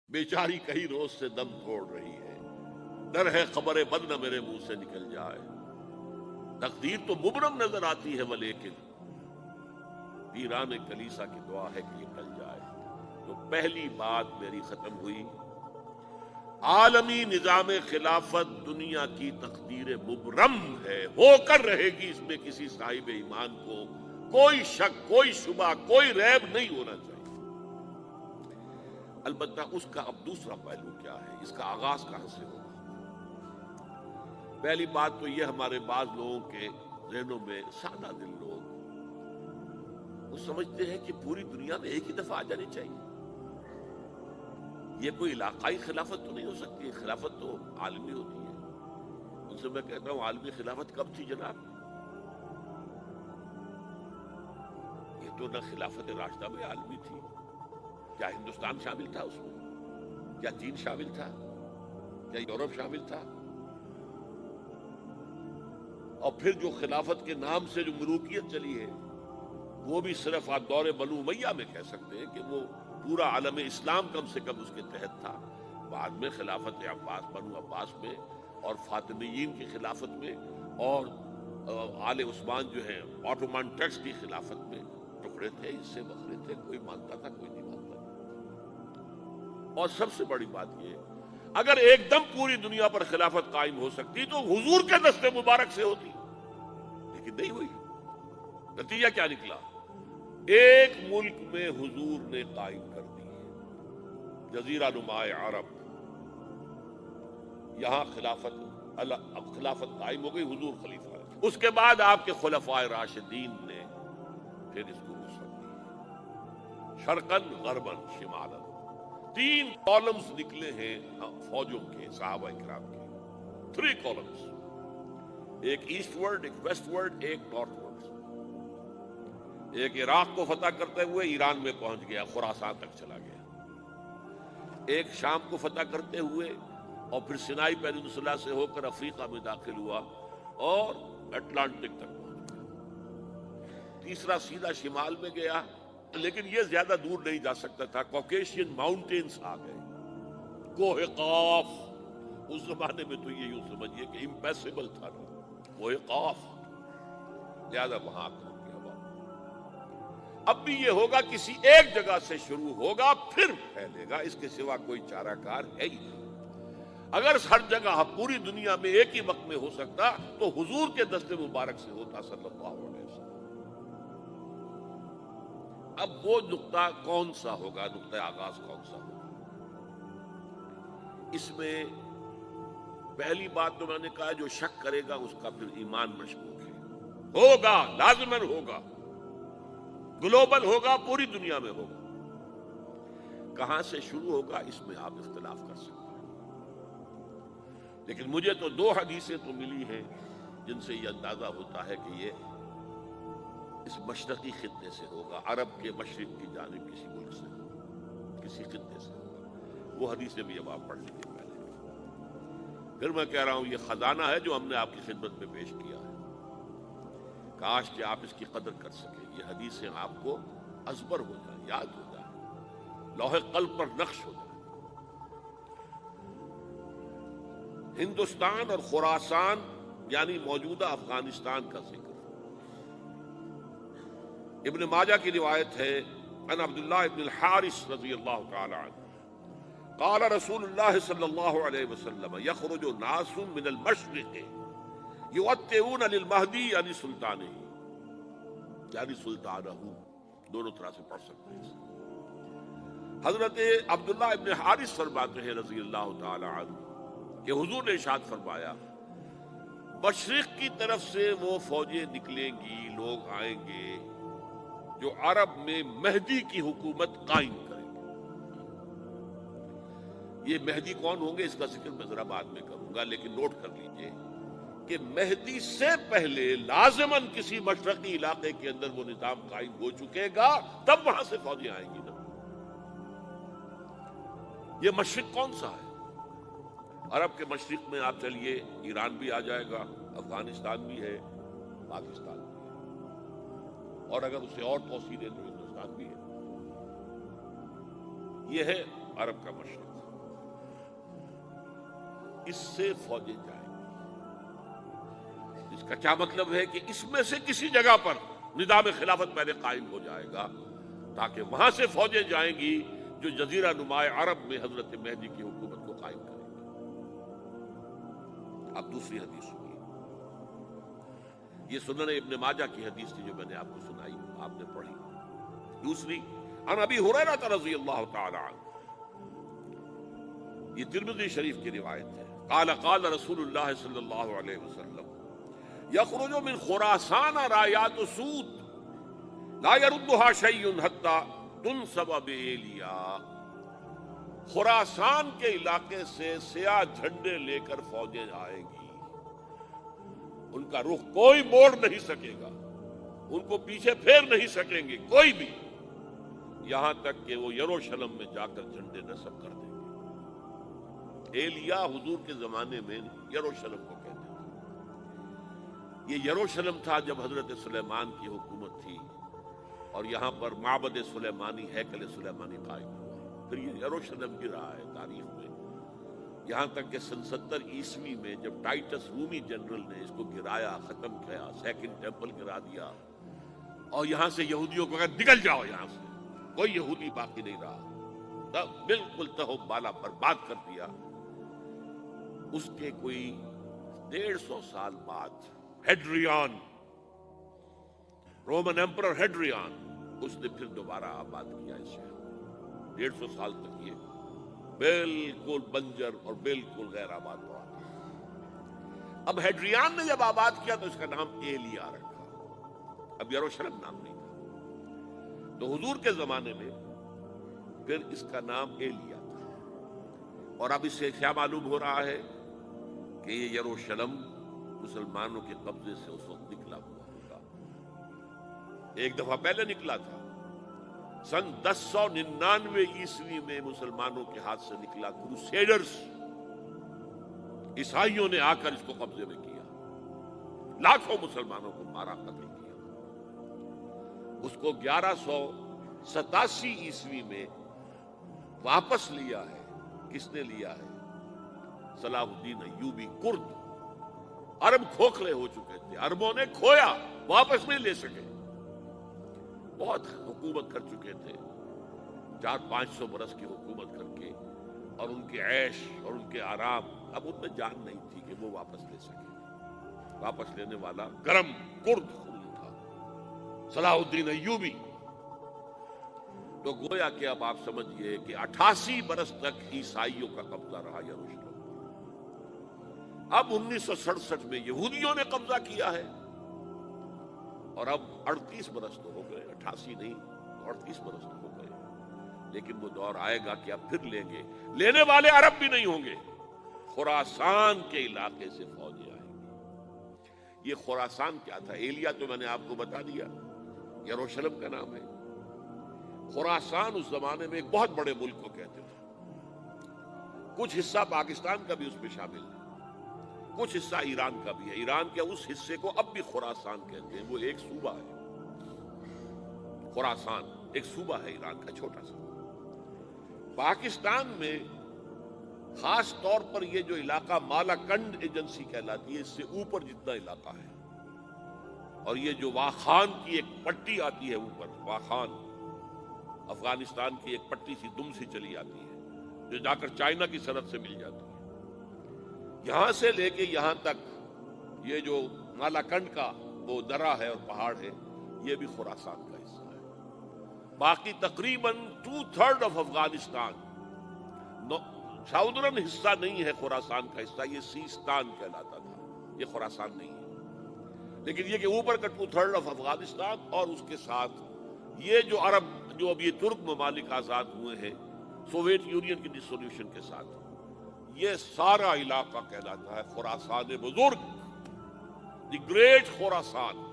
بیچاری کئی روز سے دم توڑ رہی ہے، ڈر ہے خبر بد نہ میرے منہ سے نکل جائے۔ تقدیر تو مبرم نظر آتی ہے ولیکن ویران کلیسا کی دعا ہے کہ یہ ٹل جائے۔ تو پہلی بات میری ختم ہوئی، عالمی نظام خلافت دنیا کی تقدیر مبرم ہے، ہو کر رہے گی، اس میں کسی صاحب ایمان کو کوئی شک، کوئی شبہ، کوئی ریب نہیں ہونا چاہیے۔ البتہ اس کا اب دوسرا پہلو کیا ہے، اس کا آغاز کہاں سے ہوگا؟ پہلی بات تو یہ، ہمارے بعض لوگوں کے ذہنوں میں، سادہ دل لوگ وہ سمجھتے ہیں کہ پوری دنیا میں ایک ہی دفعہ آ جانی چاہیے۔ یہ کوئی علاقائی خلافت تو نہیں ہو سکتی، خلافت تو عالمی ہوتی ہے۔ ان سے میں کہتا ہوں، عالمی خلافت کب تھی جناب؟ یہ تو نہ خلافت راشدہ میں عالمی تھی، کیا ہندوستان شامل تھا اس میں؟ کیا چین شامل تھا؟ کیا یورپ شامل تھا؟ اور پھر جو خلافت کے نام سے جو ملوکیت چلی ہے، وہ بھی صرف آپ دور بنو امیہ میں کہہ سکتے ہیں کہ وہ پورا عالم اسلام کم سے کم اس کے تحت تھا۔ بعد میں خلافت عباس، بنو عباس میں، اور فاطمیین کی خلافت میں، اور آل عثمان جو ہے آٹومان ٹرکس کی خلافت میں ٹکڑے تھے، اس سے بکھرے تھے، کوئی مانتا تھا، کوئی نہیں مانتا تھا۔ اور سب سے بڑی بات یہ، اگر ایک دم پوری دنیا پر خلافت قائم ہو سکتی تو حضور کے دست مبارک سے ہوتی، لیکن نہیں ہوئی۔ نتیجہ کیا نکلا؟ ایک ملک میں حضور نے قائم کر دی، جزیرہ نما عرب، یہاں خلافت قائم ہو گئی، حضور خلیفہ ہے۔ اس کے بعد آپ کے خلفائے راشدین نے پھر اس کو وسعت دی، شرقاً غرباً شمالاً۔ 3 کالمز نکلے ہیں فوجوں کے، صحابہ کرام کے، 3 کالمز، ایک ایسٹ ورڈ، ایک ویسٹ ورڈ، ایک نارتھ ورڈ۔ ایک عراق کو فتح کرتے ہوئے ایران میں پہنچ گیا، خراسان تک چلا گیا۔ ایک شام کو فتح کرتے ہوئے اور پھر سینائی پیننسولا سے ہو کر افریقہ میں داخل ہوا اور اٹلانٹک تک پہنچ گیا۔ تیسرا سیدھا شمال میں گیا، لیکن یہ زیادہ دور نہیں جا سکتا تھا، کوکیشین ماؤنٹینز آ گئے، کوہ قاف۔ اس زمانے میں تو یہ یوں سمجھیے کہ امپیسیبل تھا نا، کوہ قاف، لہذا وہاں کر گیا۔ اب بھی یہ ہوگا، کسی ایک جگہ سے شروع ہوگا پھر پھیلے گا، اس کے سوا کوئی چارہ کار ہے ہی نہیں۔ اگر ہر جگہ پوری دنیا میں ایک ہی وقت میں ہو سکتا تو حضور کے دست مبارک سے ہوتا صلی اللہ علیہ وسلم۔ اب وہ نقطہ کون سا ہوگا، نقطہ آغاز کون سا ہوگا؟ اس میں پہلی بات تو میں نے کہا، جو شک کرے گا اس کا پھر ایمان مشکوک ہے۔ ہوگا، لازماً ہوگا، گلوبل ہوگا، پوری دنیا میں ہوگا۔ کہاں سے شروع ہوگا اس میں آپ اختلاف کر سکتے ہیں، لیکن مجھے تو 2 حدیثیں تو ملی ہیں جن سے یہ اندازہ ہوتا ہے کہ یہ اس مشرقی خطے سے ہوگا، عرب کے مشرق کی جانب کسی ملک سے، کسی خطے سے ہوگا۔ وہ حدیثیں بھی اب آپ پڑھ لیجیے پہلے۔ پھر میں کہہ رہا ہوں، یہ خزانہ ہے جو ہم نے آپ کی خدمت میں پیش کیا ہے، کاش کہ آپ اس کی قدر کر سکیں، یہ حدیثیں آپ کو ازبر ہو جائیں، یاد ہو جائیں، لوح قلب پر نقش ہو جائیں۔ ہندوستان اور خراسان یعنی موجودہ افغانستان کا ذکر ابن ماجہ کی روایت ہے، عن عبداللہ ابن الحارث رضی اللہ تعالی عنہ قال رسول اللہ صلی اللہ علیہ وسلم یخرج ناس من المشرق یؤتئون للمہدی یعنی سلطانہ، یعنی سلطانہ، دونوں طرح سے پڑھ سکتے ہیں۔ حضرت عبداللہ ابن حارث فرماتے ہیں رضی اللہ تعالی عنہ کہ حضور نے ارشاد فرمایا، مشرق کی طرف سے وہ فوجیں نکلیں گی، لوگ آئیں گے جو عرب میں مہدی کی حکومت قائم کریں گے۔ یہ مہدی کون ہوں گے اس کا ذکر میں ذرا بعد میں کروں گا، لیکن نوٹ کر لیجئے کہ مہدی سے پہلے لازماً کسی مشرقی علاقے کے اندر وہ نظام قائم ہو چکے گا، تب وہاں سے فوجیں آئیں گی نا۔ یہ مشرق کون سا ہے؟ عرب کے مشرق میں آپ چلیے، ایران بھی آ جائے گا، افغانستان بھی ہے، پاکستان بھی ہے، اور اگر اسے اور توسیع دیں تو ہندوستان بھی ہے۔ یہ ہے عرب کا مشرق، اس سے فوجیں جائیں گی۔ اس کا کیا مطلب ہے کہ اس میں سے کسی جگہ پر نظام خلافت پہلے قائم ہو جائے گا تاکہ وہاں سے فوجیں جائیں گی جو جزیرہ نما عرب میں حضرت مہدی کی حکومت کو قائم کریں گی۔ اب دوسری حدیث سنیے، یہ سنن ابن ماجہ کی حدیث تھی جو میں نے آپ کو سنائی، آپ نے پڑھی۔ دوسری عن ابی ہریرہ رضی اللہ تعالی عنہ، یہ ترمذی شریف کی روایت ہے، قال قال رسول اللہ صلی اللہ علیہ وسلم یخرج من خراسان رایات سود لا يردها شیء حتی تنصب بإیلیا، خراسان کے علاقے سے سیاہ جھنڈے لے کر فوجیں آئیں گی، ان کا رخ کوئی موڑ نہیں سکے گا، ان کو پیچھے پھیر نہیں سکیں گے کوئی بھی، یہاں تک کہ وہ یروشلم میں جا کر جھنڈے نصب کر دیں گے۔ ایلیا حضور کے زمانے میں یروشلم کو کہتے تھے۔ یہ یروشلم تھا جب حضرت سلیمان کی حکومت تھی اور یہاں پر معبد سلیمانی، ہیکل سلیمانی قائم ہوا، پھر یہ یروشلم بھی رہا ہے تاریخ میں، یہاں تک کہ سن 70 عیسوی میں جب ٹائٹس رومی جنرل نے اس کو گرایا، ختم کیا، سیکنڈ ٹیمپل گرا دیا اور یہاں سے یہودیوں کو کہا نکل جاؤ یہاں سے، کوئی یہودی باقی نہیں رہا، تب بالکل تہو بالا برباد کر دیا۔ اس کے کوئی 150 سال بعد ہیڈریان، رومن ایمپرر ہیڈریان، اس نے پھر دوبارہ آباد کیا اس شہر۔ 150 سال تک یہ بالکل بنجر اور بالکل غیر آباد پڑا۔ اب ہیڈریان نے جب آباد کیا تو اس کا نام ایلیا رکھا، اب یروشلم نام نہیں تھا۔ تو حضور کے زمانے میں پھر اس کا نام ایلیا تھا، اور اب اس سے کیا معلوم ہو رہا ہے کہ یہ یروشلم مسلمانوں کے قبضے سے اس وقت نکلا ہوا ہوگا۔ ایک دفعہ پہلے نکلا تھا، سن 1099 عیسوی میں مسلمانوں کے ہاتھ سے نکلا، کروسیڈرز عیسائیوں نے آ کر اس کو قبضے میں کیا، لاکھوں مسلمانوں کو مارا، قتل کیا۔ اس کو 1187 عیسوی میں واپس لیا ہے۔ کس نے لیا ہے؟ صلاح الدین ایوبی کرد۔ عرب کھوکھلے ہو چکے تھے، عربوں نے کھویا، واپس نہیں لے سکے، بہت حکومت کر چکے تھے، 400-500 برس کی حکومت کر کے، اور ان کے عیش اور ان کے آرام، اب ان میں جان نہیں تھی کہ وہ واپس لے سکے۔ واپس لینے والا گرم کرد خون تھا، صلاح الدین ایوبی۔ تو گویا کہ اب آپ سمجھئے کہ 88 برس تک عیسائیوں کا قبضہ رہا یروشلم۔ اب 1967 میں یہودیوں نے قبضہ کیا ہے، اور اب 38 برس تو ہو گئے، 88 نہیں 38 برس تو ہو گئے، لیکن وہ دور آئے گا کہ اب پھر لیں گے۔ لینے والے عرب بھی نہیں ہوں گے، خراسان کے علاقے سے فوجیں آئیں گی۔ یہ خراسان کیا تھا؟ ایلیا تو میں نے آپ کو بتا دیا، یروشلم کا نام ہے۔ خراسان اس زمانے میں ایک بہت بڑے ملک کو کہتے تھے، کچھ حصہ پاکستان کا بھی اس میں شامل ہے، کچھ حصہ ایران کا بھی ہے۔ ایران کے اس حصے کو اب بھی خراسان کہتے ہیں، وہ ایک صوبہ ہے۔ خراسان ایک صوبہ ہے ایران کا، چھوٹا سا۔ پاکستان میں خاص طور پر یہ جو علاقہ مالاکنڈ ایجنسی کہلاتی ہے، اس سے اوپر جتنا علاقہ ہے، اور یہ جو واخان کی ایک پٹی آتی ہے اوپر، واخان افغانستان کی ایک پٹی سی دم سی چلی آتی ہے جو جا کر چائنا کی سرحد سے مل جاتی ہے، یہاں سے لے کے یہاں تک یہ جو مالاکنڈ کا وہ درہ ہے اور پہاڑ ہے، یہ بھی خراسان کا حصہ ہے۔ باقی تقریباً 2/3 آف افغانستان ساؤدرن حصہ نہیں ہے خراسان کا حصہ، یہ سیستان کہلاتا تھا، یہ خراسان نہیں ہے۔ لیکن یہ کہ اوپر کا 2/3 آف افغانستان، اور اس کے ساتھ یہ جو عرب، جو اب یہ ترک ممالک آزاد ہوئے ہیں سوویت یونین کی ڈسولوشن کے ساتھ، یہ سارا علاقہ کہلاتا ہے خراسان بزرگ، دی گریٹ خراسان۔